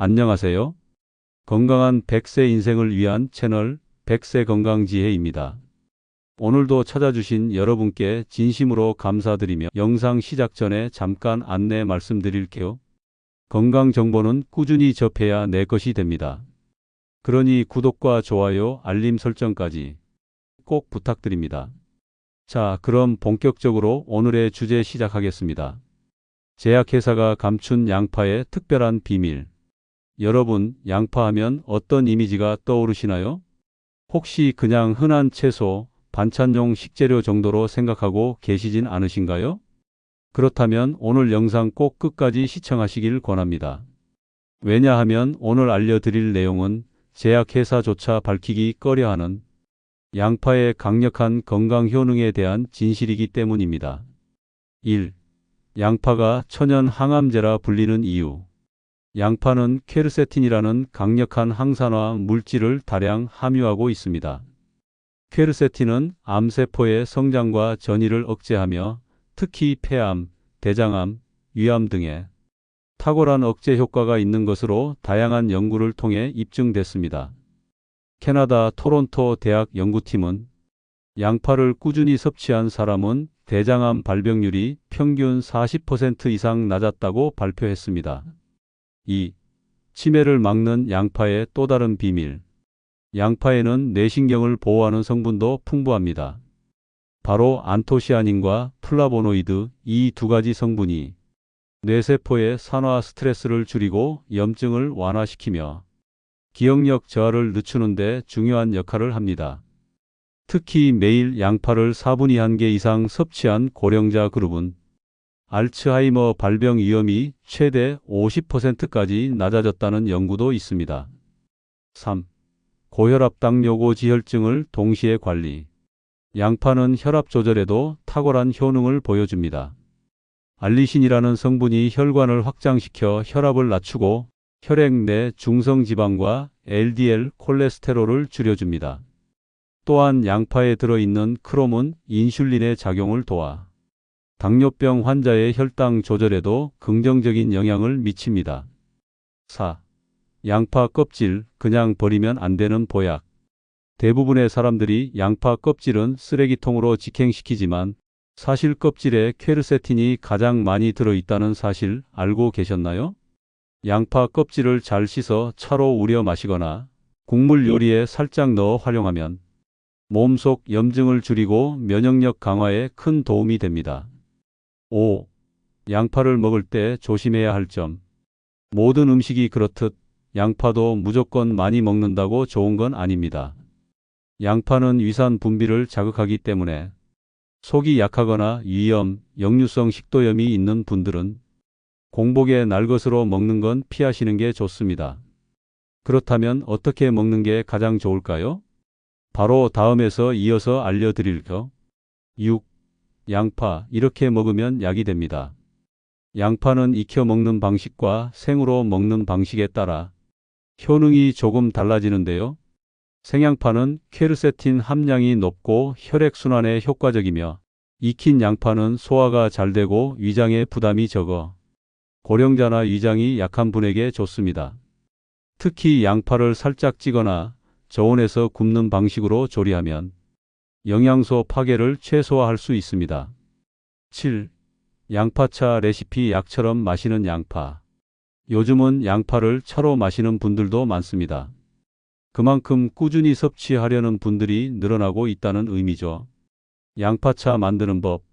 안녕하세요. 건강한 100세 인생을 위한 채널 100세 건강지혜입니다. 오늘도 찾아주신 여러분께 진심으로 감사드리며 영상 시작 전에 잠깐 안내 말씀드릴게요. 건강 정보는 꾸준히 접해야 내 것이 됩니다. 그러니 구독과 좋아요, 알림 설정까지 꼭 부탁드립니다. 자, 그럼 본격적으로 오늘의 주제 시작하겠습니다. 제약회사가 감춘 양파의 특별한 비밀. 여러분, 양파하면 어떤 이미지가 떠오르시나요? 혹시 그냥 흔한 채소, 반찬용 식재료 정도로 생각하고 계시진 않으신가요? 그렇다면 오늘 영상 꼭 끝까지 시청하시길 권합니다. 왜냐하면 오늘 알려드릴 내용은 제약회사조차 밝히기 꺼려하는 양파의 강력한 건강 효능에 대한 진실이기 때문입니다. 1. 양파가 천연 항암제라 불리는 이유. 양파는 퀘르세틴이라는 강력한 항산화 물질을 다량 함유하고 있습니다. 퀘르세틴은 암세포의 성장과 전이를 억제하며 특히 폐암, 대장암, 위암 등에 탁월한 억제 효과가 있는 것으로 다양한 연구를 통해 입증됐습니다. 캐나다 토론토 대학 연구팀은 양파를 꾸준히 섭취한 사람은 대장암 발병률이 평균 40% 이상 낮았다고 발표했습니다. 2. 치매를 막는 양파의 또 다른 비밀. 양파에는 뇌신경을 보호하는 성분도 풍부합니다. 바로 안토시아닌과 플라보노이드, 이 두 가지 성분이 뇌세포의 산화 스트레스를 줄이고 염증을 완화시키며 기억력 저하를 늦추는 데 중요한 역할을 합니다. 특히 매일 양파를 4분의 1개 이상 섭취한 고령자 그룹은 알츠하이머 발병 위험이 최대 50%까지 낮아졌다는 연구도 있습니다. 3. 고혈압 당뇨고지혈증을 동시에 관리. 양파는 혈압 조절에도 탁월한 효능을 보여줍니다. 알리신이라는 성분이 혈관을 확장시켜 혈압을 낮추고 혈액 내 중성지방과 LDL 콜레스테롤을 줄여줍니다. 또한 양파에 들어있는 크롬은 인슐린의 작용을 도와 당뇨병 환자의 혈당 조절에도 긍정적인 영향을 미칩니다. 4. 양파 껍질, 그냥 버리면 안 되는 보약. 대부분의 사람들이 양파 껍질은 쓰레기통으로 직행시키지만 사실 껍질에 퀘르세틴이 가장 많이 들어있다는 사실 알고 계셨나요? 양파 껍질을 잘 씻어 차로 우려 마시거나 국물 요리에 살짝 넣어 활용하면 몸속 염증을 줄이고 면역력 강화에 큰 도움이 됩니다. 5. 양파를 먹을 때 조심해야 할 점. 모든 음식이 그렇듯 양파도 무조건 많이 먹는다고 좋은 건 아닙니다. 양파는 위산 분비를 자극하기 때문에 속이 약하거나 위염, 역류성 식도염이 있는 분들은 공복에 날것으로 먹는 건 피하시는 게 좋습니다. 그렇다면 어떻게 먹는 게 가장 좋을까요? 바로 다음에서 이어서 알려드릴게요. 6. 양파, 이렇게 먹으면 약이 됩니다. 양파는 익혀 먹는 방식과 생으로 먹는 방식에 따라 효능이 조금 달라지는데요. 생양파는 퀘르세틴 함량이 높고 혈액순환에 효과적이며 익힌 양파는 소화가 잘 되고 위장에 부담이 적어 고령자나 위장이 약한 분에게 좋습니다. 특히 양파를 살짝 찌거나 저온에서 굽는 방식으로 조리하면 영양소 파괴를 최소화할 수 있습니다. 7. 양파차 레시피. 약처럼 마시는 양파. 요즘은 양파를 차로 마시는 분들도 많습니다. 그만큼 꾸준히 섭취하려는 분들이 늘어나고 있다는 의미죠. 양파차 만드는 법.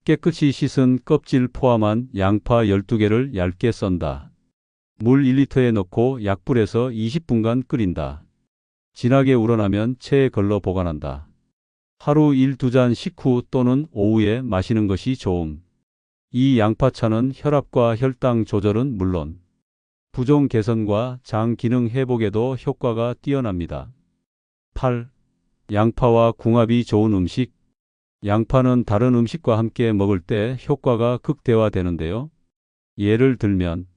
깨끗이 씻은 껍질 포함한 양파 12개를 얇게 썬다. 물 1리터에 넣고 약불에서 20분간 끓인다. 진하게 우러나면 체에 걸러 보관한다. 하루 1~2잔 식후 또는 오후에 마시는 것이 좋음. 이 양파차는 혈압과 혈당 조절은 물론 부종 개선과 장 기능 회복에도 효과가 뛰어납니다. 8. 양파와 궁합이 좋은 음식. 양파는 다른 음식과 함께 먹을 때 효과가 극대화되는데요. 예를 들면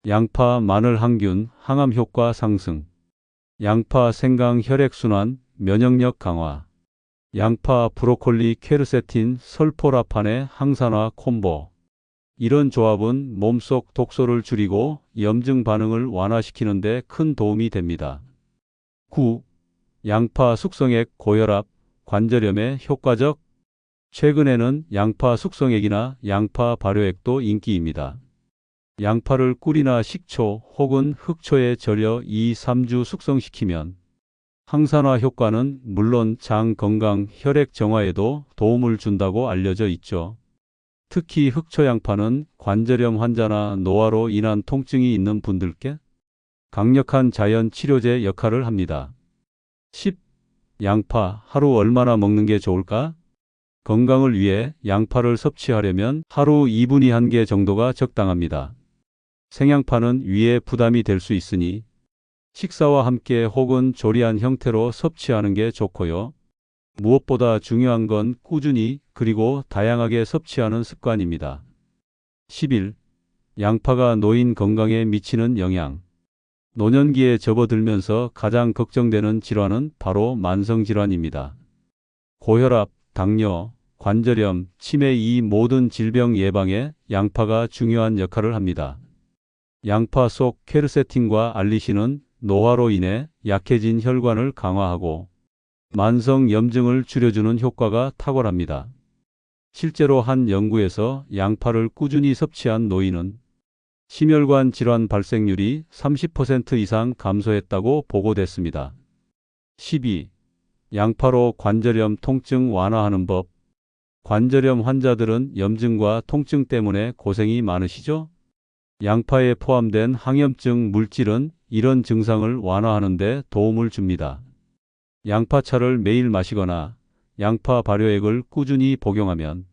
양파, 마늘, 항균, 항암 효과 상승, 양파, 생강, 혈액순환, 면역력 강화, 양파, 브로콜리, 퀘르세틴, 설포라판의 항산화 콤보. 이런 조합은 몸속 독소를 줄이고 염증 반응을 완화시키는 데 큰 도움이 됩니다. 9. 양파 숙성액 고혈압, 관절염에 효과적. 최근에는 양파 숙성액이나 양파 발효액도 인기입니다. 양파를 꿀이나 식초 혹은 흑초에 절여 2-3주 숙성시키면 항산화 효과는 물론 장 건강, 혈액 정화에도 도움을 준다고 알려져 있죠. 특히 흑초 양파는 관절염 환자나 노화로 인한 통증이 있는 분들께 강력한 자연 치료제 역할을 합니다. 10. 양파 하루 얼마나 먹는 게 좋을까? 건강을 위해 양파를 섭취하려면 하루 2분의 1개 정도가 적당합니다. 생양파는 위에 부담이 될 수 있으니 식사와 함께 혹은 조리한 형태로 섭취하는 게 좋고요. 무엇보다 중요한 건 꾸준히 그리고 다양하게 섭취하는 습관입니다. 11. 양파가 노인 건강에 미치는 영향. 노년기에 접어들면서 가장 걱정되는 질환은 바로 만성질환입니다. 고혈압, 당뇨, 관절염, 치매 이 모든 질병 예방에 양파가 중요한 역할을 합니다. 양파 속 퀘르세틴과 알리신은 노화로 인해 약해진 혈관을 강화하고 만성 염증을 줄여주는 효과가 탁월합니다. 실제로 한 연구에서 양파를 꾸준히 섭취한 노인은 심혈관 질환 발생률이 30% 이상 감소했다고 보고됐습니다. 12. 양파로 관절염 통증 완화하는 법. 관절염 환자들은 염증과 통증 때문에 고생이 많으시죠? 양파에 포함된 항염증 물질은 이런 증상을 완화하는 데 도움을 줍니다. 양파차를 매일 마시거나 양파 발효액을 꾸준히 복용하면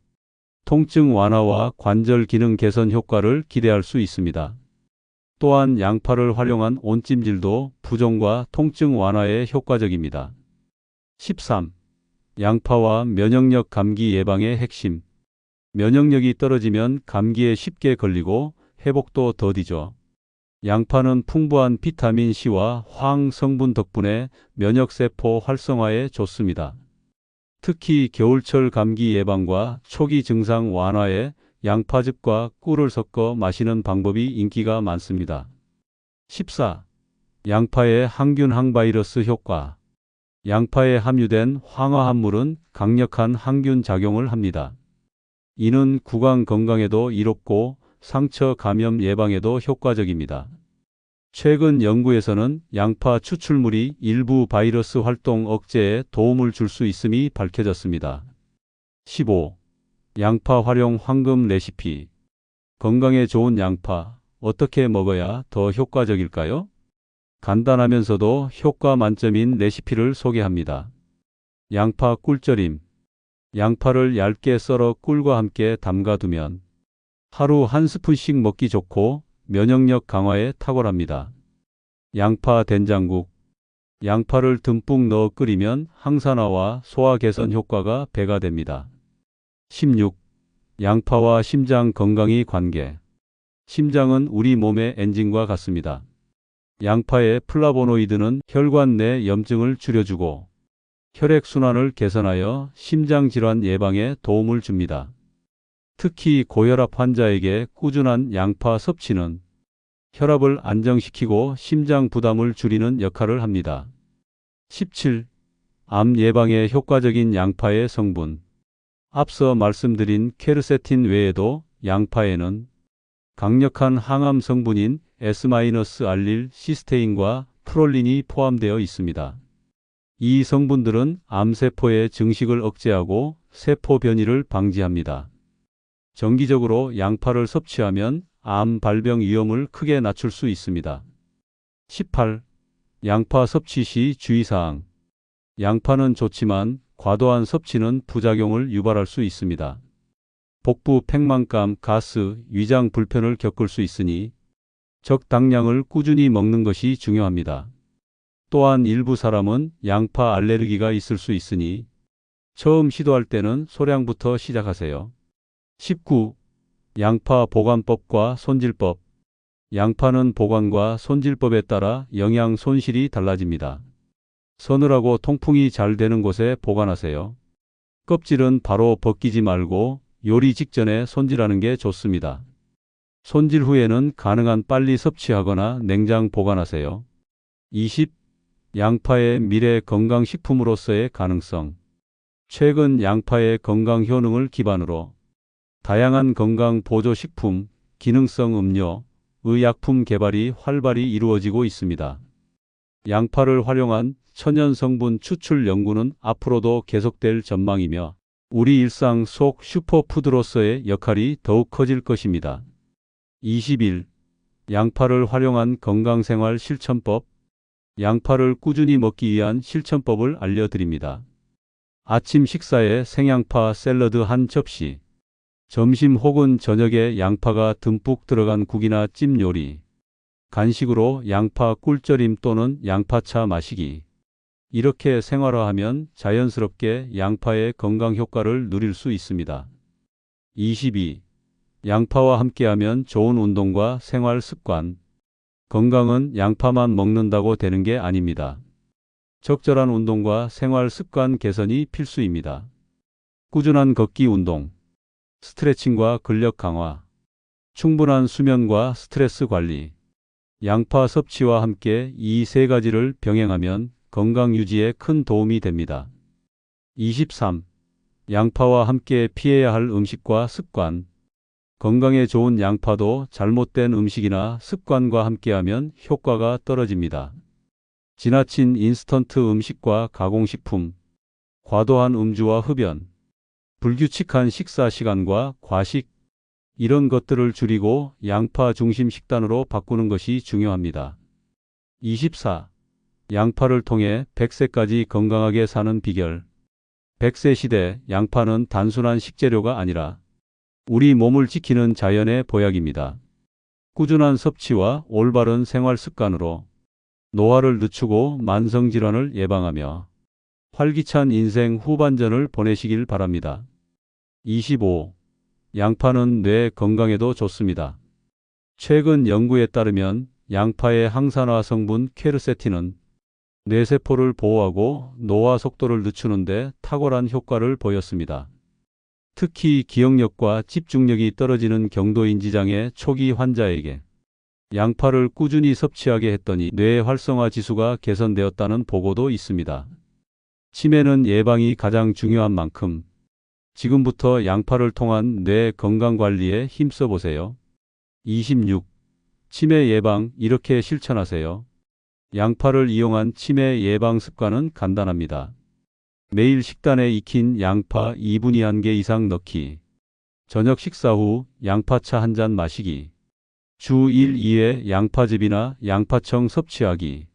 통증 완화와 관절 기능 개선 효과를 기대할 수 있습니다. 또한 양파를 활용한 온찜질도 부종과 통증 완화에 효과적입니다. 13. 양파와 면역력 감기 예방의 핵심. 면역력이 떨어지면 감기에 쉽게 걸리고 회복도 더디죠. 양파는 풍부한 비타민 C와 화학 성분 덕분에 면역세포 활성화에 좋습니다. 특히 겨울철 감기 예방과 초기 증상 완화에 양파즙과 꿀을 섞어 마시는 방법이 인기가 많습니다. 14. 양파의 항균 항바이러스 효과. 양파에 함유된 황화합물은 강력한 항균 작용을 합니다. 이는 구강 건강에도 이롭고 상처 감염 예방에도 효과적입니다. 최근 연구에서는 양파 추출물이 일부 바이러스 활동 억제에 도움을 줄 수 있음이 밝혀졌습니다. 15. 양파 활용 황금 레시피. 건강에 좋은 양파, 어떻게 먹어야 더 효과적일까요? 간단하면서도 효과 만점인 레시피를 소개합니다. 양파 꿀절임. 양파를 얇게 썰어 꿀과 함께 담가두면 하루 한 스푼씩 먹기 좋고 면역력 강화에 탁월합니다. 양파 된장국. 양파를 듬뿍 넣어 끓이면 항산화와 소화 개선 효과가 배가 됩니다. 16. 양파와 심장 건강의 관계. 심장은 우리 몸의 엔진과 같습니다. 양파의 플라보노이드는 혈관 내 염증을 줄여주고 혈액순환을 개선하여 심장질환 예방에 도움을 줍니다. 특히 고혈압 환자에게 꾸준한 양파 섭취는 혈압을 안정시키고 심장 부담을 줄이는 역할을 합니다. 17. 암 예방에 효과적인 양파의 성분. 앞서 말씀드린 퀘르세틴 외에도 양파에는 강력한 항암 성분인 S-알릴 시스테인과 프롤린이 포함되어 있습니다. 이 성분들은 암세포의 증식을 억제하고 세포 변이를 방지합니다. 정기적으로 양파를 섭취하면 암 발병 위험을 크게 낮출 수 있습니다. 18. 양파 섭취 시 주의사항. 양파는 좋지만 과도한 섭취는 부작용을 유발할 수 있습니다. 복부 팽만감, 가스, 위장 불편을 겪을 수 있으니 적당량을 꾸준히 먹는 것이 중요합니다. 또한 일부 사람은 양파 알레르기가 있을 수 있으니 처음 시도할 때는 소량부터 시작하세요. 19. 양파 보관법과 손질법. 양파는 보관과 손질법에 따라 영양 손실이 달라집니다. 서늘하고 통풍이 잘 되는 곳에 보관하세요. 껍질은 바로 벗기지 말고 요리 직전에 손질하는 게 좋습니다. 손질 후에는 가능한 빨리 섭취하거나 냉장 보관하세요. 20. 양파의 미래 건강식품으로서의 가능성. 최근 양파의 건강 효능을 기반으로 다양한 건강 보조 식품, 기능성 음료, 의약품 개발이 활발히 이루어지고 있습니다. 양파를 활용한 천연 성분 추출 연구는 앞으로도 계속될 전망이며 우리 일상 속 슈퍼푸드로서의 역할이 더욱 커질 것입니다. 21. 양파를 활용한 건강생활 실천법. 양파를 꾸준히 먹기 위한 실천법을 알려드립니다. 아침 식사에 생양파 샐러드 한 접시. 점심 혹은 저녁에 양파가 듬뿍 들어간 국이나 찜 요리. 간식으로 양파 꿀절임 또는 양파차 마시기. 이렇게 생활화하면 자연스럽게 양파의 건강 효과를 누릴 수 있습니다. 22. 양파와 함께하면 좋은 운동과 생활 습관. 건강은 양파만 먹는다고 되는 게 아닙니다. 적절한 운동과 생활 습관 개선이 필수입니다. 꾸준한 걷기 운동, 스트레칭과 근력 강화, 충분한 수면과 스트레스 관리. 양파 섭취와 함께 이 세 가지를 병행하면 건강 유지에 큰 도움이 됩니다. 23. 양파와 함께 피해야 할 음식과 습관. 건강에 좋은 양파도 잘못된 음식이나 습관과 함께하면 효과가 떨어집니다. 지나친 인스턴트 음식과 가공식품, 과도한 음주와 흡연, 불규칙한 식사 시간과 과식, 이런 것들을 줄이고 양파 중심 식단으로 바꾸는 것이 중요합니다. 24. 양파를 통해 100세까지 건강하게 사는 비결. 100세 시대 양파는 단순한 식재료가 아니라 우리 몸을 지키는 자연의 보약입니다. 꾸준한 섭취와 올바른 생활 습관으로 노화를 늦추고 만성질환을 예방하며 활기찬 인생 후반전을 보내시길 바랍니다. 25. 양파는 뇌 건강에도 좋습니다. 최근 연구에 따르면 양파의 항산화 성분 퀘르세틴은 뇌세포를 보호하고 노화 속도를 늦추는 데 탁월한 효과를 보였습니다. 특히 기억력과 집중력이 떨어지는 경도인지장애 초기 환자에게 양파를 꾸준히 섭취하게 했더니 뇌 활성화 지수가 개선되었다는 보고도 있습니다. 치매는 예방이 가장 중요한 만큼 지금부터 양파를 통한 뇌 건강 관리에 힘써 보세요. 26. 치매 예방 이렇게 실천하세요. 양파를 이용한 치매 예방 습관은 간단합니다. 매일 식단에 익힌 양파 2분의 1개 이상 넣기. 저녁 식사 후 양파차 한 잔 마시기. 주 1, 2회 양파즙이나 양파청 섭취하기.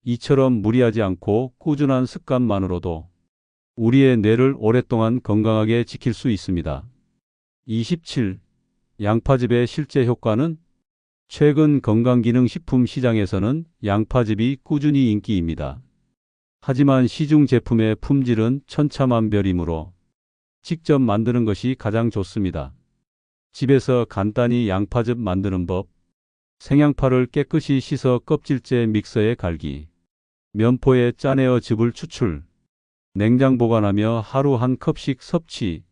이처럼 무리하지 않고 꾸준한 습관만으로도 우리의 뇌를 오랫동안 건강하게 지킬 수 있습니다. 27. 양파즙의 실제 효과는? 최근 건강기능식품 시장에서는 양파즙이 꾸준히 인기입니다. 하지만 시중 제품의 품질은 천차만별이므로 직접 만드는 것이 가장 좋습니다. 집에서 간단히 양파즙 만드는 법. 생양파를 깨끗이 씻어 껍질째 믹서에 갈기. 면포에 짜내어 즙을 추출. 냉장 보관하며 하루 한 컵씩 섭취.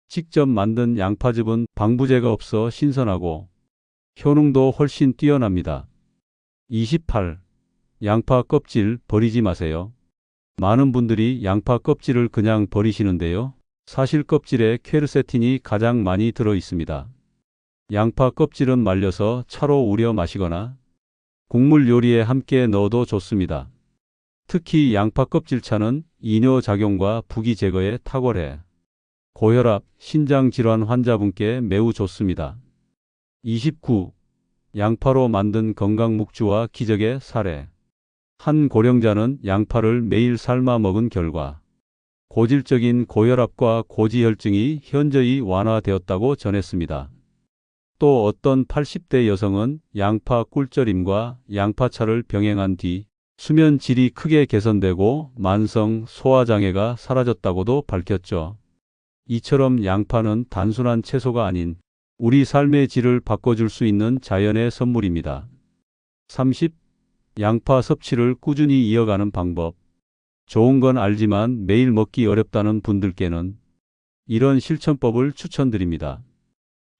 직접 만든 양파즙은 방부제가 없어 신선하고 효능도 훨씬 뛰어납니다. 28. 양파 껍질 버리지 마세요. 많은 분들이 양파 껍질을 그냥 버리시는데요. 사실 껍질에 퀘르세틴이 가장 많이 들어 있습니다. 양파 껍질은 말려서 차로 우려 마시거나 국물 요리에 함께 넣어도 좋습니다. 특히 양파 껍질차는 이뇨작용과 부기 제거에 탁월해 고혈압, 신장질환 환자분께 매우 좋습니다. 29. 양파로 만든 건강묵주와 기적의 사례. 한 고령자는 양파를 매일 삶아 먹은 결과 고질적인 고혈압과 고지혈증이 현저히 완화되었다고 전했습니다. 또 어떤 80대 여성은 양파 꿀절임과 양파차를 병행한 뒤 수면 질이 크게 개선되고 만성 소화장애가 사라졌다고도 밝혔죠. 이처럼 양파는 단순한 채소가 아닌 우리 삶의 질을 바꿔줄 수 있는 자연의 선물입니다. 30. 양파 섭취를 꾸준히 이어가는 방법. 좋은 건 알지만 매일 먹기 어렵다는 분들께는 이런 실천법을 추천드립니다.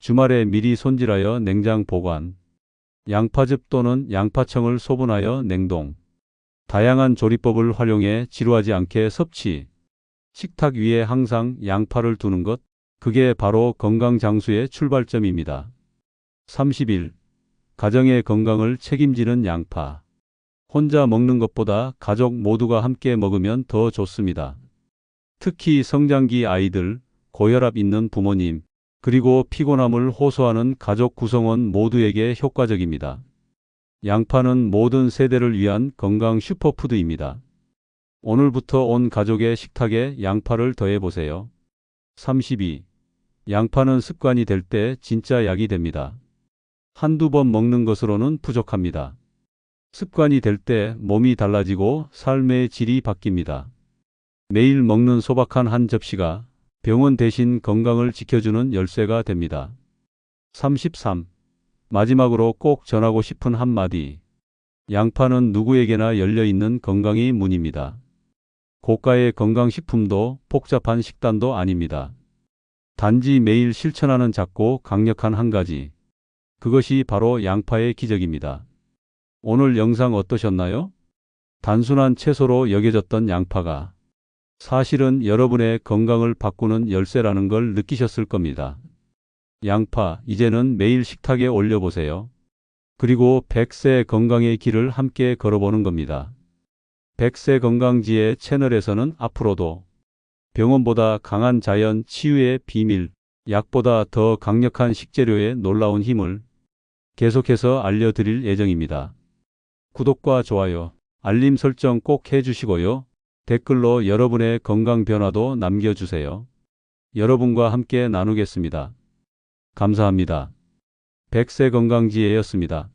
주말에 미리 손질하여 냉장 보관. 양파즙 또는 양파청을 소분하여 냉동. 다양한 조리법을 활용해 지루하지 않게 섭취. 식탁 위에 항상 양파를 두는 것, 그게 바로 건강 장수의 출발점입니다. 30일. 가정의 건강을 책임지는 양파. 혼자 먹는 것보다 가족 모두가 함께 먹으면 더 좋습니다. 특히 성장기 아이들, 고혈압 있는 부모님, 그리고 피곤함을 호소하는 가족 구성원 모두에게 효과적입니다. 양파는 모든 세대를 위한 건강 슈퍼푸드입니다. 오늘부터 온 가족의 식탁에 양파를 더해보세요. 32. 양파는 습관이 될 때 진짜 약이 됩니다. 한두 번 먹는 것으로는 부족합니다. 습관이 될 때 몸이 달라지고 삶의 질이 바뀝니다. 매일 먹는 소박한 한 접시가 병원 대신 건강을 지켜주는 열쇠가 됩니다. 33. 마지막으로 꼭 전하고 싶은 한마디. 양파는 누구에게나 열려있는 건강의 문입니다. 고가의 건강식품도 복잡한 식단도 아닙니다. 단지 매일 실천하는 작고 강력한 한 가지. 그것이 바로 양파의 기적입니다. 오늘 영상 어떠셨나요? 단순한 채소로 여겨졌던 양파가 사실은 여러분의 건강을 바꾸는 열쇠라는 걸 느끼셨을 겁니다. 양파, 이제는 매일 식탁에 올려보세요. 그리고 100세 건강의 길을 함께 걸어보는 겁니다. 100세 건강지의 채널에서는 앞으로도 병원보다 강한 자연 치유의 비밀, 약보다 더 강력한 식재료의 놀라운 힘을 계속해서 알려드릴 예정입니다. 구독과 좋아요, 알림 설정 꼭 해주시고요. 댓글로 여러분의 건강 변화도 남겨주세요. 여러분과 함께 나누겠습니다. 감사합니다. 100세 건강지혜였습니다.